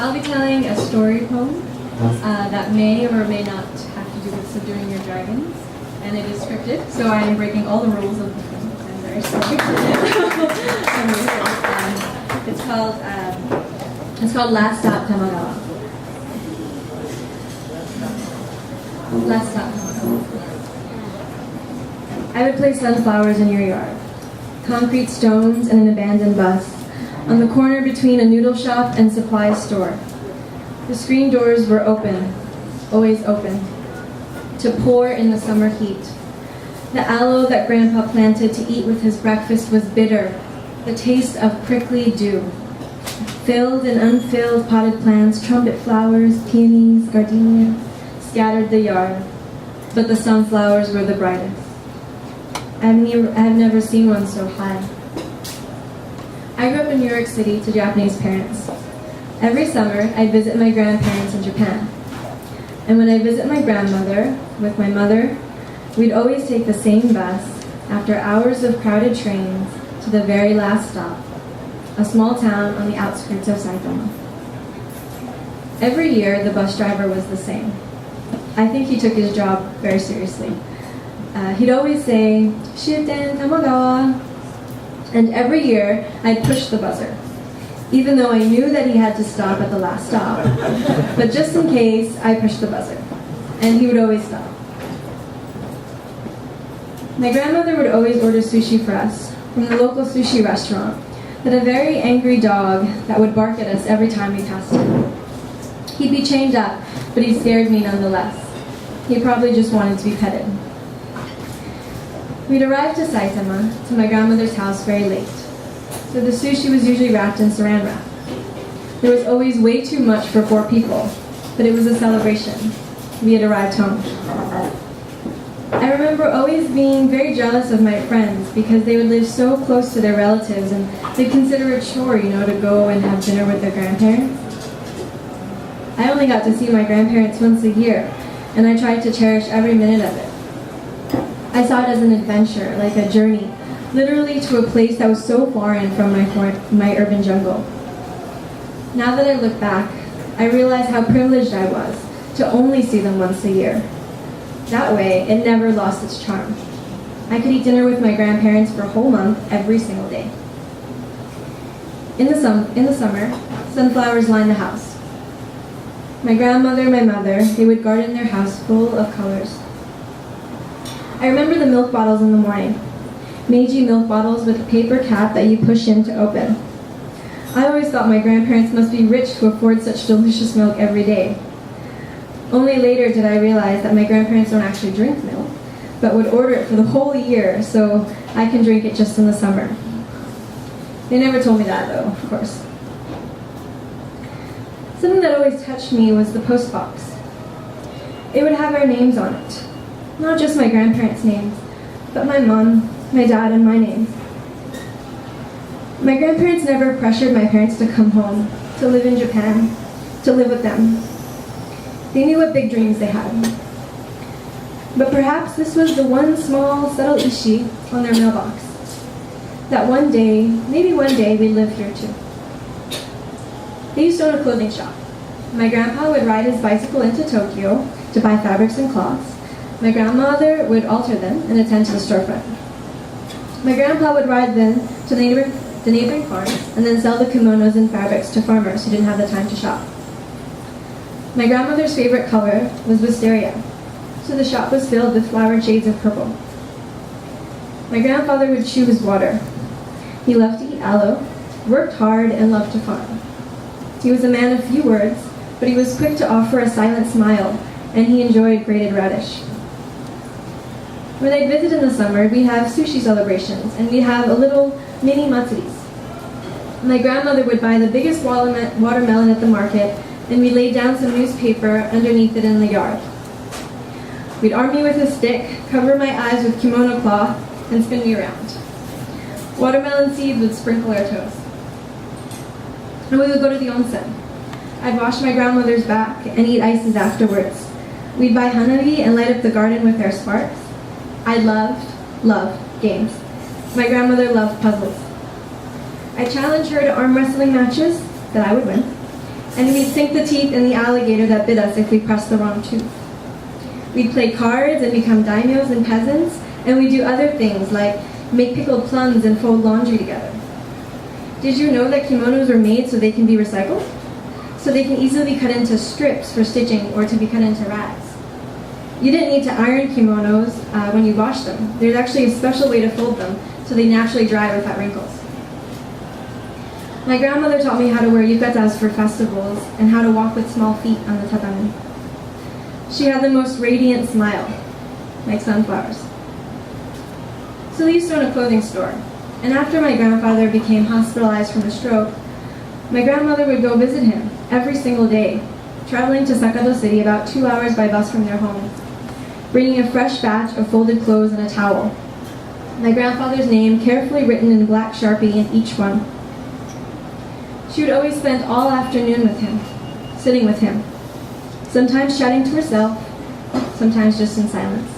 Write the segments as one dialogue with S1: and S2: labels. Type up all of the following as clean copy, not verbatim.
S1: I'll be telling a story poem that may or may not have to do with subduing your dragons, and it is scripted, so I am breaking all the rules of the film. I'm very sorry. It's called Stop Tamagawa. Last Stop Tamagawa. I would place sunflowers in your yard, concrete stones and an abandoned bus, on the corner between a noodle shop and supply store. The screen doors were open, always open, to pour in the summer heat. The aloe that Grandpa planted to eat with his breakfast was bitter, the taste of prickly dew. Filled and unfilled potted plants, trumpet flowers, peonies, gardenia, scattered the yard, but the sunflowers were the brightest. I have never seen one so high. I grew up in New York City to Japanese parents. Every summer, I'd visit my grandparents in Japan. And when I visit my grandmother with my mother, we'd always take the same bus after hours of crowded trains to the very last stop, a small town on the outskirts of Saitama. Every year, the bus driver was the same. I think he took his job very seriously. He'd always say, "Shuten Tamagawa," and every year I'd push the buzzer, even though I knew that he had to stop at the last stop. But just in case, I pushed the buzzer, and he would always stop. My grandmother would always order sushi for us from the local sushi restaurant that had a very angry dog that would bark at us every time we passed him. He'd be chained up, but he scared me nonetheless. He probably just wanted to be petted. We'd arrived to Saitama, to my grandmother's house, very late, so the sushi was usually wrapped in saran wrap. There was always way too much for 4 people, but it was a celebration. We had arrived home. I remember always being very jealous of my friends because they would live so close to their relatives and they'd consider it a chore, to go and have dinner with their grandparents. I only got to see my grandparents once a year, and I tried to cherish every minute of it. I saw it as an adventure, like a journey, literally to a place that was so foreign from my urban jungle. Now that I look back, I realize how privileged I was to only see them once a year. That way, it never lost its charm. I could eat dinner with my grandparents for a whole month, every single day. In the summer, sunflowers lined the house. My grandmother, my mother, they would garden their house full of colors. I remember the milk bottles in the morning. Meiji milk bottles with a paper cap that you push in to open. I always thought my grandparents must be rich to afford such delicious milk every day. Only later did I realize that my grandparents don't actually drink milk, but would order it for the whole year so I can drink it just in the summer. They never told me that though, of course. Something that always touched me was the post box. It would have our names on it. Not just my grandparents' names, but my mom, my dad, and my name. My grandparents never pressured my parents to come home, to live in Japan, to live with them. They knew what big dreams they had. But perhaps this was the one small, subtle ishi on their mailbox. That one day, maybe one day, we'd live here too. They used to own a clothing shop. My grandpa would ride his bicycle into Tokyo to buy fabrics and cloths. My grandmother would alter them and attend to the storefront. My grandpa would ride then to the neighboring farms and then sell the kimonos and fabrics to farmers who didn't have the time to shop. My grandmother's favorite color was wisteria, so the shop was filled with flowered shades of purple. My grandfather would chew his water. He loved to eat aloe, worked hard, and loved to farm. He was a man of few words, but he was quick to offer a silent smile, and he enjoyed grated radish. When I'd visit in the summer, we'd have sushi celebrations, and we'd have a little mini matsuris. My grandmother would buy the biggest watermelon at the market, and we'd lay down some newspaper underneath it in the yard. We'd arm me with a stick, cover my eyes with kimono cloth, and spin me around. Watermelon seeds would sprinkle our toes. And we would go to the onsen. I'd wash my grandmother's back and eat ices afterwards. We'd buy hanagi and light up the garden with our sparks. I loved games. My grandmother loved puzzles. I challenged her to arm wrestling matches that I would win. and we'd sink the teeth in the alligator that bit us if we pressed the wrong tooth. We'd play cards and become daimyos and peasants, and we'd do other things like make pickled plums and fold laundry together. Did you know that kimonos are made so they can be recycled? So they can easily be cut into strips for stitching or to be cut into rags. You didn't need to iron kimonos when you wash them. There's actually a special way to fold them so they naturally dry without wrinkles. My grandmother taught me how to wear yukatas for festivals and how to walk with small feet on the tatami. She had the most radiant smile, like sunflowers. So we used to own a clothing store, and after my grandfather became hospitalized from a stroke, my grandmother would go visit him every single day, traveling to Sakado City about 2 hours by bus from their home, bringing a fresh batch of folded clothes and a towel. My grandfather's name carefully written in black Sharpie in each one. She would always spend all afternoon with him, sitting with him, sometimes chatting to herself, sometimes just in silence.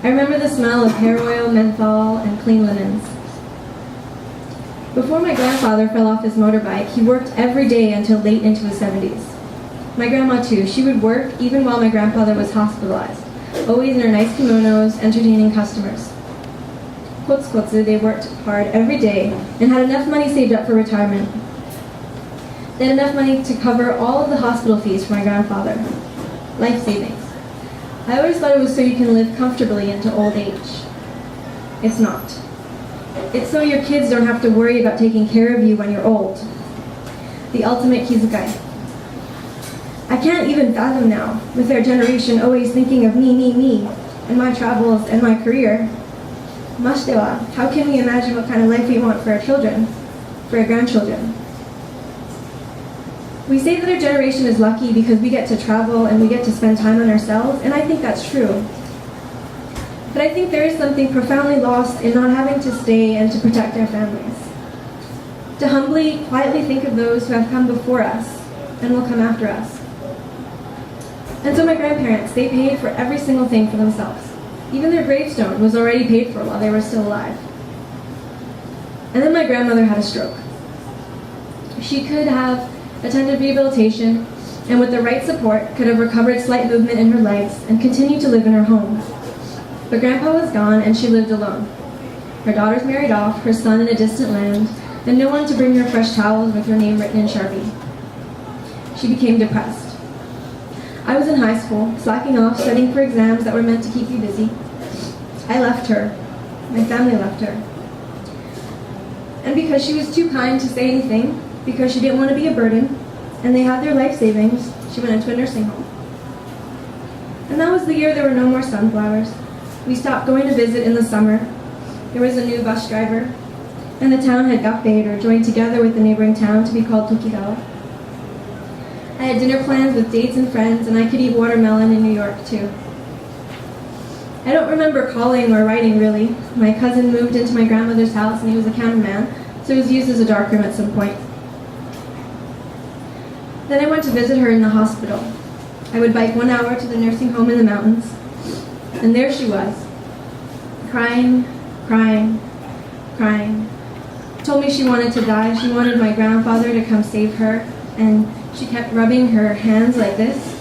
S1: I remember the smell of hair oil, menthol, and clean linens. Before my grandfather fell off his motorbike, he worked every day until late into his 70s. My grandma too, she would work even while my grandfather was hospitalized, always in her nice kimonos, entertaining customers. Kotsu, they worked hard every day and had enough money saved up for retirement. They had enough money to cover all of the hospital fees for my grandfather. Life savings. I always thought it was so you can live comfortably into old age. It's not. It's so your kids don't have to worry about taking care of you when you're old. The ultimate kizukai. I can't even fathom now, with our generation always thinking of me, and my travels and my career. Mashitewa, how can we imagine what kind of life we want for our children, for our grandchildren? We say that our generation is lucky because we get to travel and we get to spend time on ourselves, and I think that's true. But I think there is something profoundly lost in not having to stay and to protect our families. To humbly, quietly think of those who have come before us and will come after us. And so my grandparents, they paid for every single thing for themselves. Even their gravestone was already paid for while they were still alive. And then my grandmother had a stroke. She could have attended rehabilitation and with the right support could have recovered slight movement in her legs and continued to live in her home. But Grandpa was gone and she lived alone. Her daughters married off, her son in a distant land, and no one to bring her fresh towels with her name written in Sharpie. She became depressed. I was in high school, slacking off, studying for exams that were meant to keep you busy. I left her. My family left her. And because she was too kind to say anything, because she didn't want to be a burden, and they had their life savings, she went into a nursing home. And that was the year there were no more sunflowers. We stopped going to visit in the summer. There was a new bus driver, and the town had gapped or joined together with the neighboring town to be called Tokigawa. I had dinner plans with dates and friends, and I could eat watermelon in New York too. I don't remember calling or writing really. My cousin moved into my grandmother's house and he was a cameraman, so it was used as a darkroom at some point. Then I went to visit her in the hospital. I would bike 1 hour to the nursing home in the mountains, and there she was, crying, crying, crying. Told me she wanted to die. She wanted my grandfather to come save her, and she kept rubbing her hands like this.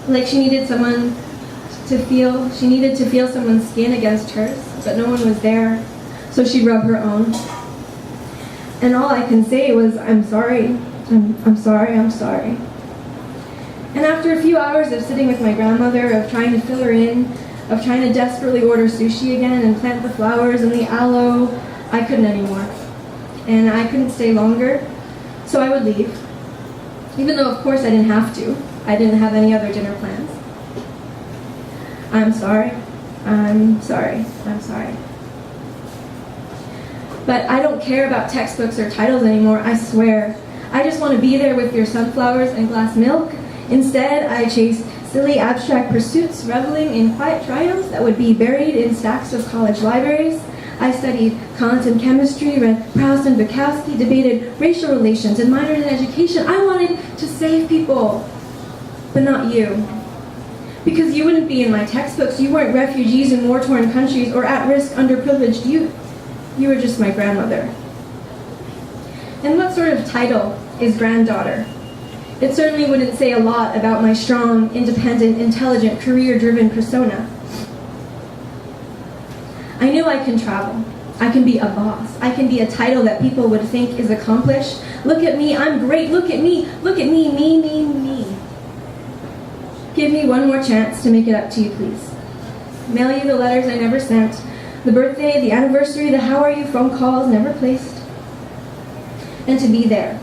S1: Like she needed to feel someone's skin against hers, but no one was there, so she'd rub her own. And all I can say was, I'm sorry, I'm sorry, I'm sorry. And after a few hours of sitting with my grandmother, of trying to fill her in, of trying to desperately order sushi again and plant the flowers and the aloe, I couldn't anymore. And I couldn't stay longer, so I would leave. Even though, of course, I didn't have to. I didn't have any other dinner plans. I'm sorry, I'm sorry, I'm sorry. But I don't care about textbooks or titles anymore, I swear. I just want to be there with your sunflowers and glass milk. Instead, I chase silly abstract pursuits, reveling in quiet triumphs that would be buried in stacks of college libraries. I studied Kant and chemistry, read Proust and Bukowski, debated racial relations, and minored in education. I wanted to save people, but not you. Because you wouldn't be in my textbooks. You weren't refugees in war-torn countries or at-risk underprivileged youth. You were just my grandmother. And what sort of title is granddaughter? It certainly wouldn't say a lot about my strong, independent, intelligent, career-driven persona. I knew I can travel. I can be a boss. I can be a title that people would think is accomplished. Look at me, I'm great. Look at me, me. Give me one more chance to make it up to you, please. Mail you the letters I never sent, the birthday, the anniversary, the how are you phone calls never placed. And to be there.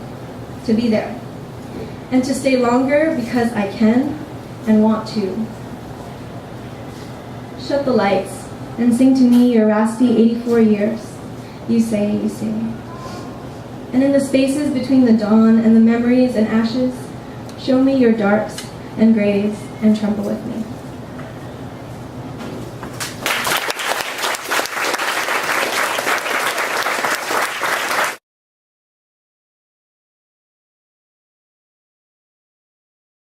S1: And to stay longer because I can and want to. Shut the lights and sing to me your raspy 84 years. You say. And in the spaces between the dawn and the memories and ashes, show me your darks and grays and tremble with me.